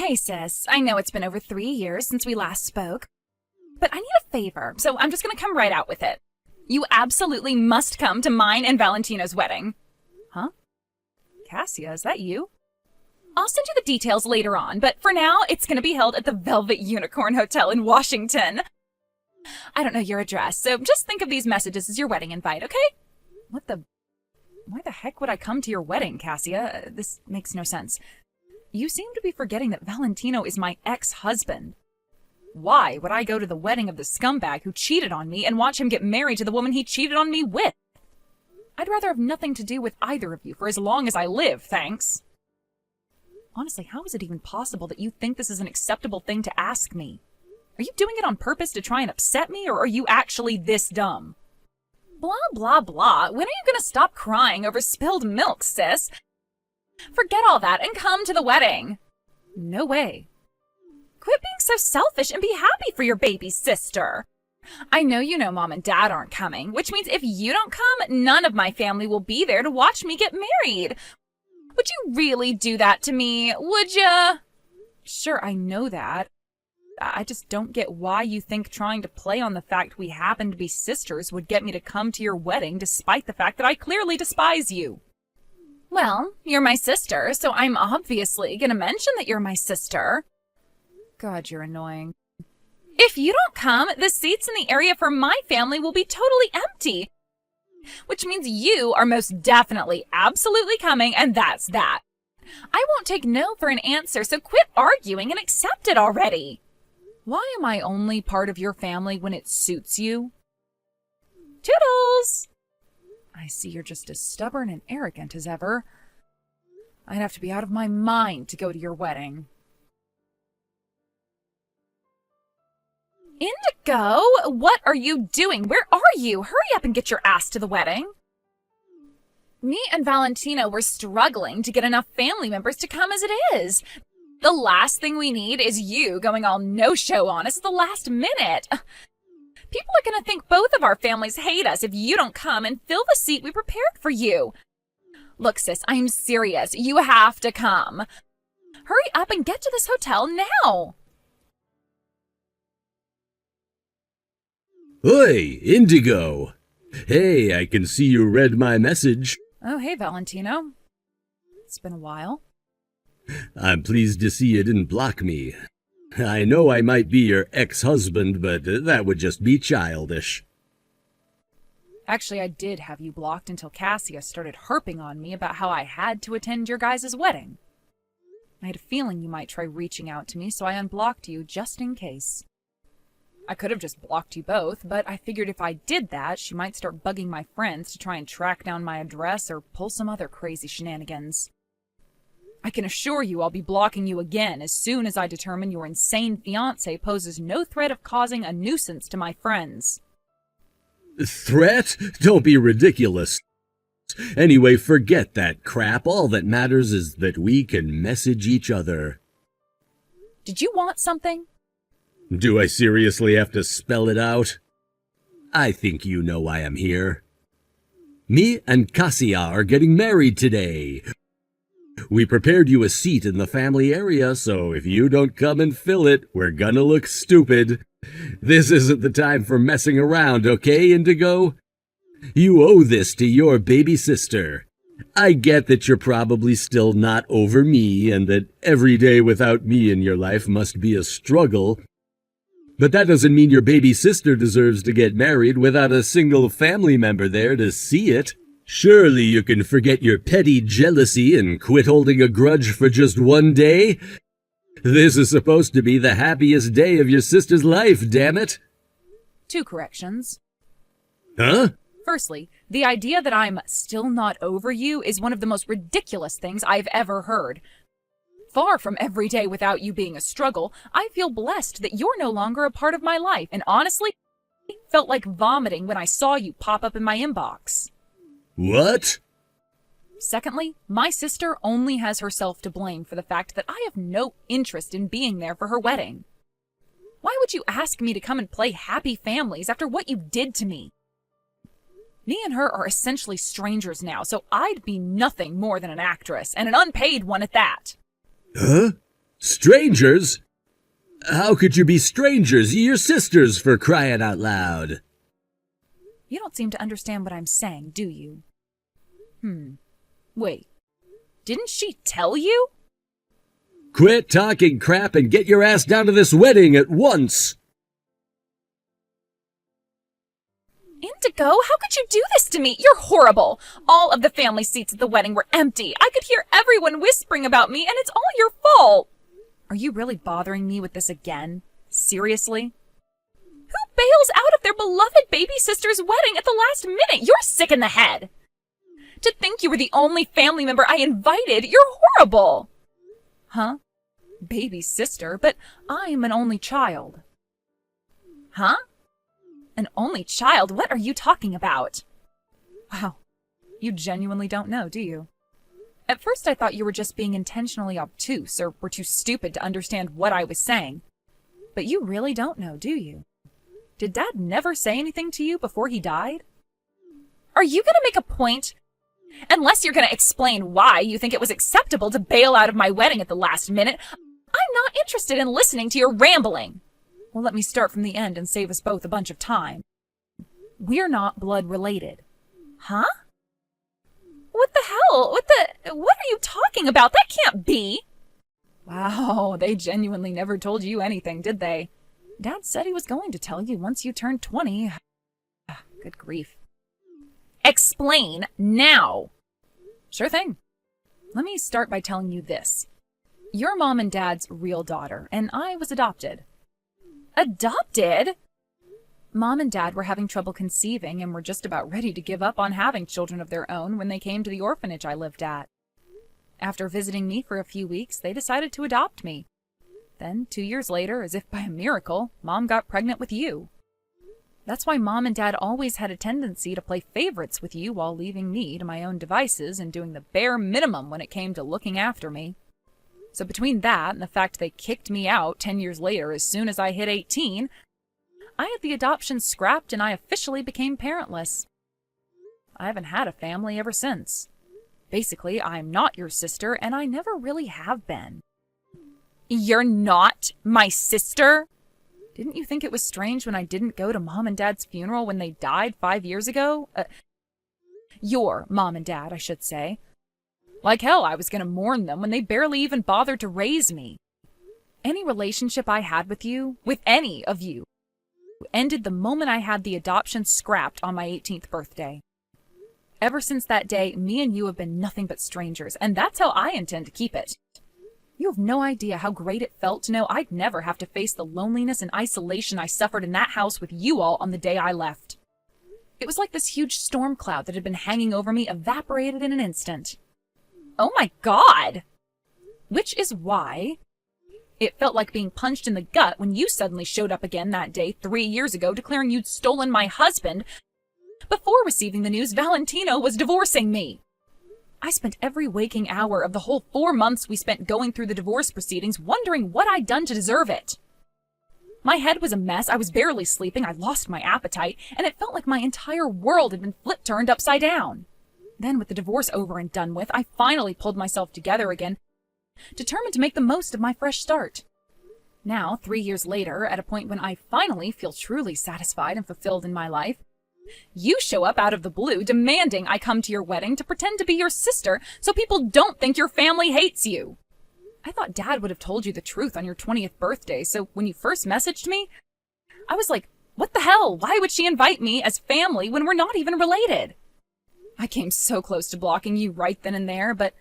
Hey sis, I know it's been over 3 years since we last spoke, but I need a favor, so I'm just gonna come right out with it. You absolutely must come to mine and Valentino's wedding. Huh? Cassia, is that you? I'll send you the details later on, but for now, it's gonna be held at the Velvet Unicorn Hotel in Washington. I don't know your address, so just think of these messages as your wedding invite, okay? Why the heck would I come to your wedding, Cassia? This makes no sense. You seem to be forgetting that Valentino is my ex-husband. Why would I go to the wedding of the scumbag who cheated on me and watch him get married to the woman he cheated on me with? I'd rather have nothing to do with either of you for as long as I live, thanks. Honestly, how is it even possible that you think this is an acceptable thing to ask me? Are you doing it on purpose to try and upset me, or are you actually this dumb? Blah, blah, blah. When are you gonna stop crying over spilled milk, sis? Forget all that and come to the wedding. No way. Quit being so selfish and be happy for your baby sister. I know you know Mom and Dad aren't coming, which means if you don't come, none of my family will be there to watch me get married. Would you really do that to me, would ya? Sure, I know that. I just don't get why you think trying to play on the fact we happen to be sisters would get me to come to your wedding despite the fact that I clearly despise you. Well, you're my sister, so I'm obviously gonna mention that you're my sister. God, you're annoying. If you don't come, the seats in the area for my family will be totally empty. Which means you are most definitely absolutely coming, and that's that. I won't take no for an answer, so quit arguing and accept it already. Why am I only part of your family when it suits you? Toodles! I see you're just as stubborn and arrogant as ever. I'd have to be out of my mind to go to your wedding. Indigo, what are you doing? Where are you? Hurry up and get your ass to the wedding. Me and Valentino were struggling to get enough family members to come as it is. The last thing we need is you going all no-show on us at the last minute. People are going to think both of our families hate us if you don't come and fill the seat we prepared for you. Look, sis, I'm serious. You have to come. Hurry up and get to this hotel now. Oi, Indigo! Hey, I can see you read my message. Oh, hey, Valentino. It's been a while. I'm pleased to see you didn't block me. I know I might be your ex-husband, but that would just be childish. Actually, I did have you blocked until Cassia started harping on me about how I had to attend your guys' wedding. I had a feeling you might try reaching out to me, so I unblocked you just in case. I could have just blocked you both, but I figured if I did that, she might start bugging my friends to try and track down my address or pull some other crazy shenanigans. I can assure you I'll be blocking you again as soon as I determine your insane fiancé poses no threat of causing a nuisance to my friends. Threat? Don't be ridiculous. Anyway, forget that crap. All that matters is that we can message each other. Did you want something? Do I seriously have to spell it out? I think you know why I'm here. Me and Cassia are getting married today. We prepared you a seat in the family area, so if you don't come and fill it, we're gonna look stupid. This isn't the time for messing around, okay, Indigo? You owe this to your baby sister. I get that you're probably still not over me, and that every day without me in your life must be a struggle. But that doesn't mean your baby sister deserves to get married without a single family member there to see it. Surely you can forget your petty jealousy and quit holding a grudge for just one day? This is supposed to be the happiest day of your sister's life, damn it! 2 corrections. Huh? Firstly, the idea that I'm still not over you is one of the most ridiculous things I've ever heard. Far from every day without you being a struggle, I feel blessed that you're no longer a part of my life, and honestly, felt like vomiting when I saw you pop up in my inbox. What? Secondly, my sister only has herself to blame for the fact that I have no interest in being there for her wedding. Why would you ask me to come and play happy families after what you did to me? Me and her are essentially strangers now, so I'd be nothing more than an actress, and an unpaid one at that. Huh? Strangers? How could you be strangers? You're sisters, for crying out loud. You don't seem to understand what I'm saying, do you? Wait. Didn't she tell you? Quit talking crap and get your ass down to this wedding at once. Indigo, how could you do this to me? You're horrible. All of the family seats at the wedding were empty. I could hear everyone whispering about me, and it's all your fault. Are you really bothering me with this again? Seriously? Who bails out of their beloved baby sister's wedding at the last minute? You're sick in the head. To think you were the only family member I invited, you're horrible. Huh? Baby sister? But I'm an only child. Huh? An only child? What are you talking about? Wow, you genuinely don't know, do you? At first I thought you were just being intentionally obtuse or were too stupid to understand what I was saying. But you really don't know, do you? Did Dad never say anything to you before he died? Are you going to make a point? Unless you're going to explain why you think it was acceptable to bail out of my wedding at the last minute, I'm not interested in listening to your rambling. Well, let me start from the end and save us both a bunch of time. We're not blood related. Huh? What the hell? What are you talking about? That can't be. Wow, they genuinely never told you anything, did they? Dad said he was going to tell you once you turned 20. Good grief. Explain now. Sure thing. Let me start by telling you this. You're Mom and Dad's real daughter, and I was adopted. Adopted? Mom and Dad were having trouble conceiving and were just about ready to give up on having children of their own when they came to the orphanage I lived at. After visiting me for a few weeks, they decided to adopt me. Then, 2 years later, as if by a miracle, Mom got pregnant with you. That's why Mom and Dad always had a tendency to play favorites with you while leaving me to my own devices and doing the bare minimum when it came to looking after me. So between that and the fact they kicked me out 10 years later as soon as I hit 18, I had the adoption scrapped and I officially became parentless. I haven't had a family ever since. Basically, I'm not your sister and I never really have been. You're not my sister? Didn't you think it was strange when I didn't go to Mom and Dad's funeral when they died 5 years ago? Your Mom and Dad, I should say. Like hell, I was going to mourn them when they barely even bothered to raise me. Any relationship I had with you, with any of you, ended the moment I had the adoption scrapped on my 18th birthday. Ever since that day, me and you have been nothing but strangers, and that's how I intend to keep it. You have no idea how great it felt to know I'd never have to face the loneliness and isolation I suffered in that house with you all on the day I left. It was like this huge storm cloud that had been hanging over me evaporated in an instant. Oh my God! Which is why it felt like being punched in the gut when you suddenly showed up again that day 3 years ago declaring you'd stolen my husband before receiving the news Valentino was divorcing me. I spent every waking hour of the whole 4 months we spent going through the divorce proceedings wondering what I'd done to deserve it. My head was a mess, I was barely sleeping, I lost my appetite, and it felt like my entire world had been flip-turned upside down. Then, with the divorce over and done with, I finally pulled myself together again, determined to make the most of my fresh start. Now, 3 years later, at a point when I finally feel truly satisfied and fulfilled in my life, you show up out of the blue demanding I come to your wedding to pretend to be your sister so people don't think your family hates you. I thought Dad would have told you the truth on your 20th birthday, so when you first messaged me, I was like, what the hell? Why would she invite me as family when we're not even related? I came so close to blocking you right then and there, but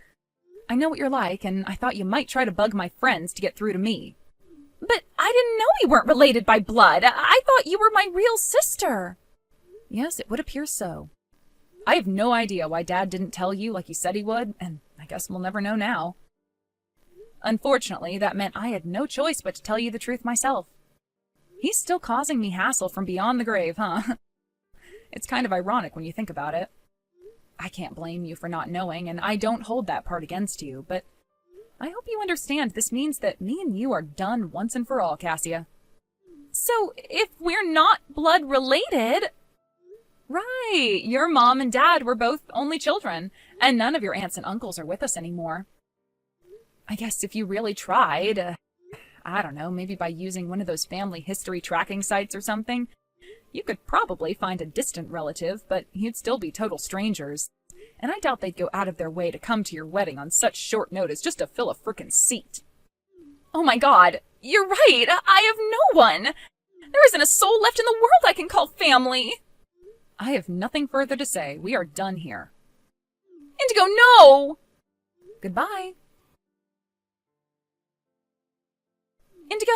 I know what you're like, and I thought you might try to bug my friends to get through to me. But I didn't know we weren't related by blood. I thought you were my real sister. Yes, it would appear so. I have no idea why Dad didn't tell you like he said he would, and I guess we'll never know now. Unfortunately, that meant I had no choice but to tell you the truth myself. He's still causing me hassle from beyond the grave, huh? It's kind of ironic when you think about it. I can't blame you for not knowing, and I don't hold that part against you, but I hope you understand this means that me and you are done once and for all, Cassia. So, if we're not blood related... Right, your mom and dad were both only children, and none of your aunts and uncles are with us anymore. I guess if you really tried, I don't know, maybe by using one of those family history tracking sites or something, you could probably find a distant relative, but you'd still be total strangers. And I doubt they'd go out of their way to come to your wedding on such short notice just to fill a frickin' seat. Oh my god, you're right, I have no one! There isn't a soul left in the world I can call family! I have nothing further to say. We are done here. Indigo, no! Goodbye. Indigo,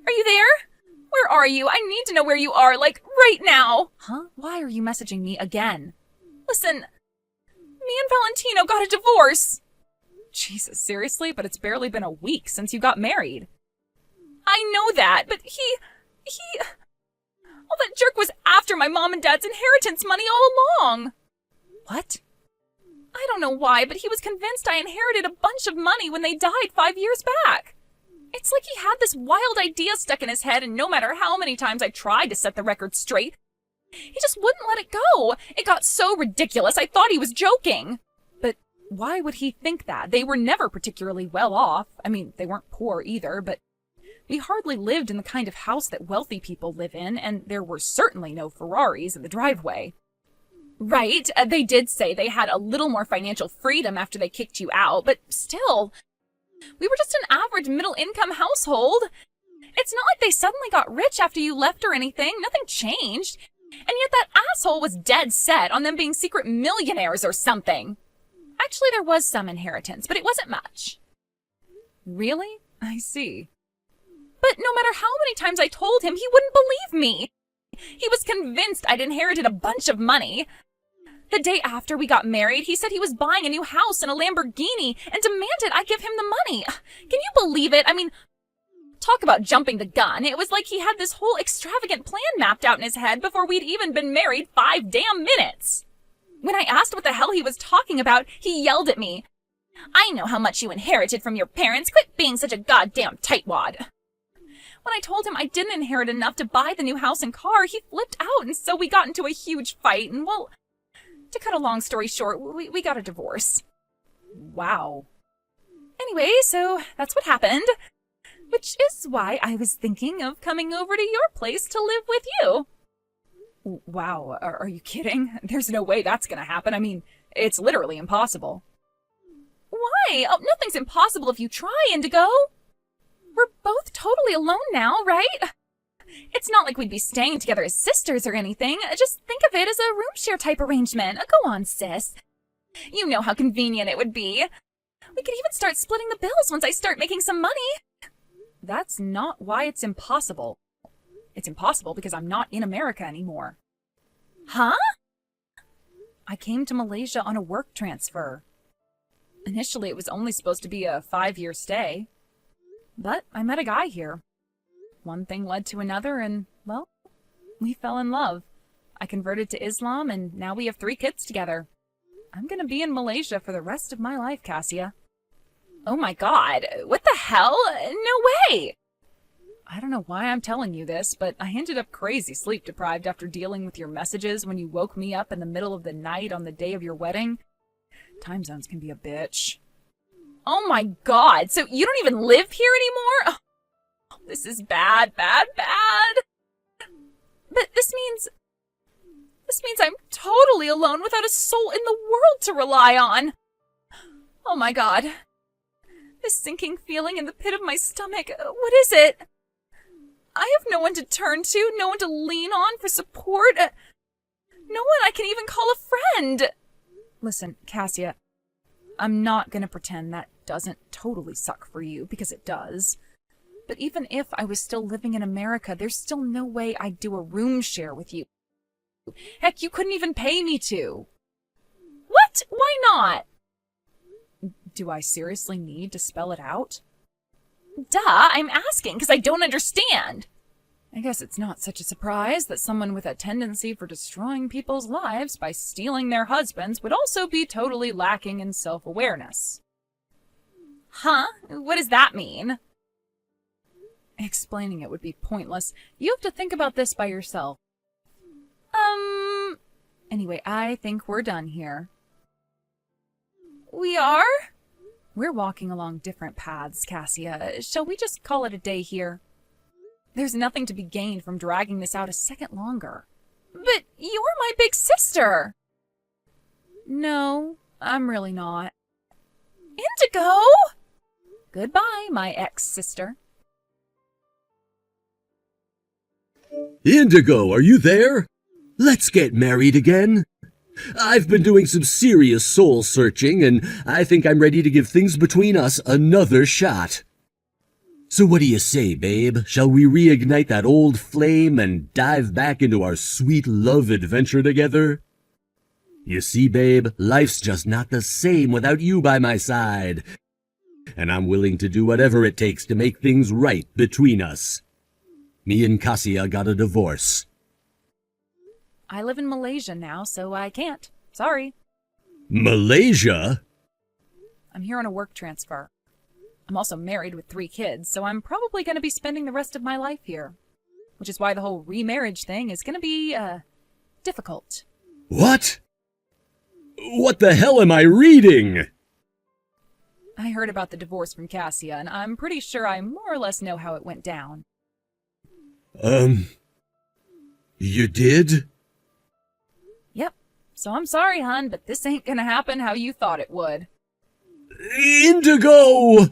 are you there? Where are you? I need to know where you are, like, right now! Huh? Why are you messaging me again? Listen, me and Valentino got a divorce! Jesus, seriously? But it's barely been a week since you got married. I know that, but he... All that jerk was after my mom and dad's inheritance money all along! What? I don't know why, but he was convinced I inherited a bunch of money when they died 5 years back. It's like he had this wild idea stuck in his head, and no matter how many times I tried to set the record straight, he just wouldn't let it go. It got so ridiculous, I thought he was joking. But why would he think that? They were never particularly well off. I mean, they weren't poor either, but we hardly lived in the kind of house that wealthy people live in, and there were certainly no Ferraris in the driveway. Right, they did say they had a little more financial freedom after they kicked you out, but still, we were just an average middle-income household. It's not like they suddenly got rich after you left or anything. Nothing changed. And yet that asshole was dead set on them being secret millionaires or something. Actually, there was some inheritance, but it wasn't much. Really? I see. But no matter how many times I told him, he wouldn't believe me. He was convinced I'd inherited a bunch of money. The day after we got married, he said he was buying a new house and a Lamborghini and demanded I give him the money. Can you believe it? I mean, talk about jumping the gun. It was like he had this whole extravagant plan mapped out in his head before we'd even been married 5 damn minutes. When I asked what the hell he was talking about, he yelled at me. I know how much you inherited from your parents. Quit being such a goddamn tightwad. When I told him I didn't inherit enough to buy the new house and car, he flipped out, and so we got into a huge fight, and well, to cut a long story short, we got a divorce. Wow. Anyway, so that's what happened. Which is why I was thinking of coming over to your place to live with you. Wow, are you kidding? There's no way that's gonna happen. I mean, it's literally impossible. Why? Oh, nothing's impossible if you try, Indigo. We're both totally alone now, right? It's not like we'd be staying together as sisters or anything. Just think of it as a room share type arrangement. Go on, sis. You know how convenient it would be. We could even start splitting the bills once I start making some money. That's not why it's impossible. It's impossible because I'm not in America anymore. Huh? I came to Malaysia on a work transfer. Initially, it was only supposed to be a 5-year stay. But I met a guy here. One thing led to another, and, well, we fell in love. I converted to Islam, and now we have 3 kids together. I'm gonna be in Malaysia for the rest of my life, Cassia. Oh my god, what the hell? No way! I don't know why I'm telling you this, but I ended up crazy sleep-deprived after dealing with your messages when you woke me up in the middle of the night on the day of your wedding. Time zones can be a bitch. Oh my god, so you don't even live here anymore? Oh, this is bad. But this means I'm totally alone without a soul in the world to rely on. Oh my god. This sinking feeling in the pit of my stomach, what is it? I have no one to turn to, no one to lean on for support. No one I can even call a friend. Listen, Cassia, I'm not gonna pretend that doesn't totally suck for you, because it does. But even if I was still living in America, there's still no way I'd do a room share with you. Heck, you couldn't even pay me to. What? Why not? Do I seriously need to spell it out? Duh, I'm asking because I don't understand. I guess it's not such a surprise that someone with a tendency for destroying people's lives by stealing their husbands would also be totally lacking in self-awareness. Huh? What does that mean? Explaining it would be pointless. You have to think about this by yourself. Anyway, I think we're done here. We are? We're walking along different paths, Cassia. Shall we just call it a day here? There's nothing to be gained from dragging this out a second longer. But you're my big sister! No, I'm really not. Indigo! Goodbye, my ex-sister. Indigo, are you there? Let's get married again. I've been doing some serious soul searching, and I think I'm ready to give things between us another shot. So what do you say, babe? Shall we reignite that old flame and dive back into our sweet love adventure together? You see, babe, life's just not the same without you by my side. And I'm willing to do whatever it takes to make things right between us. Me and Cassia got a divorce. I live in Malaysia now, so I can't. Sorry. Malaysia? I'm here on a work transfer. I'm also married with 3 kids, so I'm probably going to be spending the rest of my life here. Which is why the whole remarriage thing is going to be, difficult. What? What the hell am I reading? I heard about the divorce from Cassia, and I'm pretty sure I more or less know how it went down. You did? Yep. So I'm sorry, hon, but this ain't gonna happen how you thought it would. Indigo!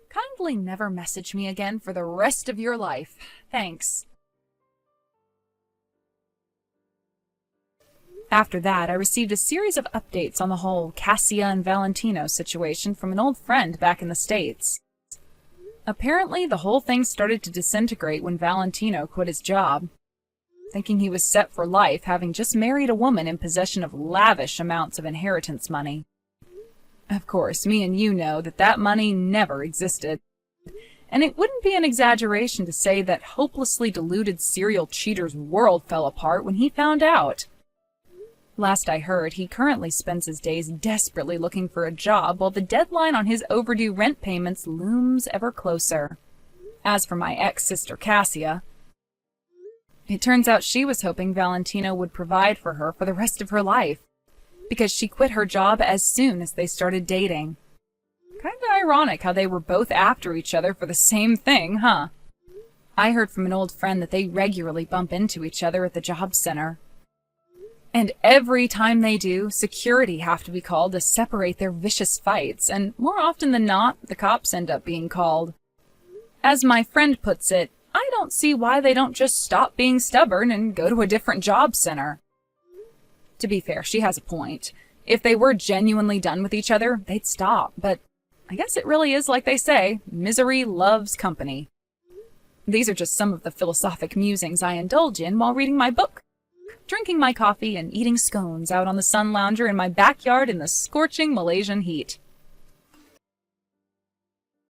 Kindly never message me again for the rest of your life. Thanks. After that, I received a series of updates on the whole Cassia and Valentino situation from an old friend back in the States. Apparently, the whole thing started to disintegrate when Valentino quit his job, thinking he was set for life, having just married a woman in possession of lavish amounts of inheritance money. Of course, me and you know that that money never existed, and it wouldn't be an exaggeration to say that hopelessly deluded serial cheater's world fell apart when he found out. Last I heard, he currently spends his days desperately looking for a job while the deadline on his overdue rent payments looms ever closer. As for my ex-sister Cassia, it turns out she was hoping Valentino would provide for her for the rest of her life, because she quit her job as soon as they started dating. Kinda ironic how they were both after each other for the same thing, huh? I heard from an old friend that they regularly bump into each other at the job center. And every time they do, security have to be called to separate their vicious fights, and more often than not, the cops end up being called. As my friend puts it, I don't see why they don't just stop being stubborn and go to a different job center. To be fair, she has a point. If they were genuinely done with each other, they'd stop, but I guess it really is like they say, misery loves company. These are just some of the philosophic musings I indulge in while reading my book, drinking my coffee, and eating scones out on the sun lounger in my backyard in the scorching Malaysian heat.